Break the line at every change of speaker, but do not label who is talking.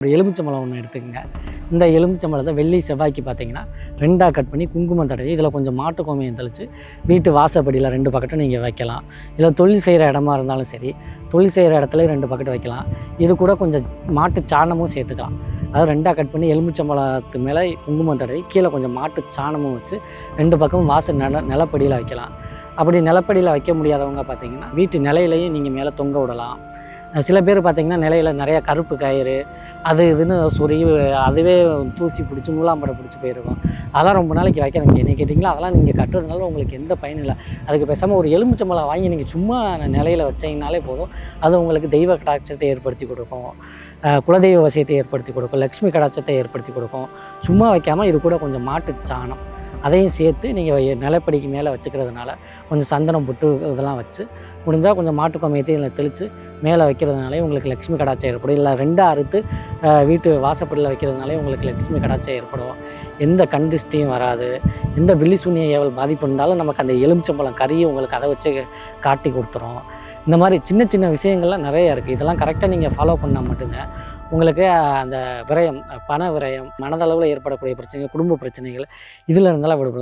ஒரு எலுமிச்சம்பழம் ஒன்று எடுத்துக்கங்க. இந்த எலுமிச்சம்பழத்தை வெள்ளி செவ்வாய்க்கு பார்த்தீங்கன்னா 2ஆக கட் பண்ணி குங்குமம் தடவி இதில் கொஞ்சம் மாட்டு கோமியம் தெளித்து வீட்டு வாசப்படியில் 2 பக்கெட்டும் நீங்கள் வைக்கலாம். இல்லை தொழில் செய்கிற இடமா இருந்தாலும் சரி, தொழில் செய்கிற இடத்துல 2 பக்கெட் வைக்கலாம். இது கூட கொஞ்சம் மாட்டு சாணமும் சேர்த்துக்கலாம். அதாவது 2ஆக கட் பண்ணி எலுமிச்சம்பழத்து மேலே குங்குமம் தடவி கீழே கொஞ்சம் மாட்டு சாணமும் வச்சு 2 பக்கமும் வாசல் நிலப்படியில் வைக்கலாம். அப்படி நிலப்படியில் வைக்க முடியாதவங்க பார்த்தீங்கன்னா வீட்டு நிலையிலையும் நீங்கள் மேலே தொங்க விடலாம். சில பேர் பார்த்திங்கன்னா நிலையில் நிறையா கருப்பு கயிறு அது இதுன்னு சொருகி அதுவே தூசி பிடிச்சி மூலாம்படை பிடிச்சி போயிருக்கும். அதெல்லாம் ரொம்ப நாளைக்கு வைக்காதீங்க. என்ன கேட்டிங்களா, அதெல்லாம் நீங்கள் கட்டுறதுனால உங்களுக்கு எந்த பயனும் இல்லை. அதுக்கு பேசாமல் ஒரு எலுமிச்சம்பழம் வாங்கி நீங்கள் சும்மா நிலையில் வச்சிங்கனாலே போதும். அது உங்களுக்கு தெய்வ கடாட்சத்தை ஏற்படுத்தி கொடுக்கும், குலதெய்வ வசியத்தை ஏற்படுத்தி கொடுக்கும், லக்ஷ்மி கடாட்சத்தை ஏற்படுத்தி கொடுக்கும். சும்மா வைக்காமல் இது கூட கொஞ்சம் மாட்டு சாணம் அதையும் சேர்த்து நீங்கள் நிலப்படிக்கு மேலே வச்சுக்கிறதுனால கொஞ்சம் சந்தனம் போட்டு இதெல்லாம் வச்சு முடிஞ்சால் கொஞ்சம் மாட்டு கோமியத்தையும் இதில் தெளித்து மேலே வைக்கிறதுனாலே உங்களுக்கு லக்ஷ்மி கடாட்சம் ஏற்படும். இல்லை 2ஆக அறுத்து வீட்டு வாசப்படியில் வைக்கிறதுனாலே உங்களுக்கு லக்ஷ்மி கடாட்சம் ஏற்படும். எந்த கண் திஷ்டியும் வராது. எந்த வில்லி சூனிய ஏவல் பாதிப்பு இருந்தாலும் நமக்கு அந்த எலுமிச்சம்பழம் கறியை உங்களுக்கு அதை வச்சு காட்டி கொடுத்துரும். இந்த மாதிரி சின்ன சின்ன விஷயங்கள்லாம் நிறையா இருக்குது. இதெல்லாம் கரெக்டாக நீங்கள் ஃபாலோ பண்ணால் மட்டும்தான் உங்களுக்கு அந்த விரயம், பண விரயம், மனதளவில் ஏற்படக்கூடிய பிரச்சனைகள், குடும்ப பிரச்சனைகள் இதில் இருந்தாலும் விடுபடலாம்.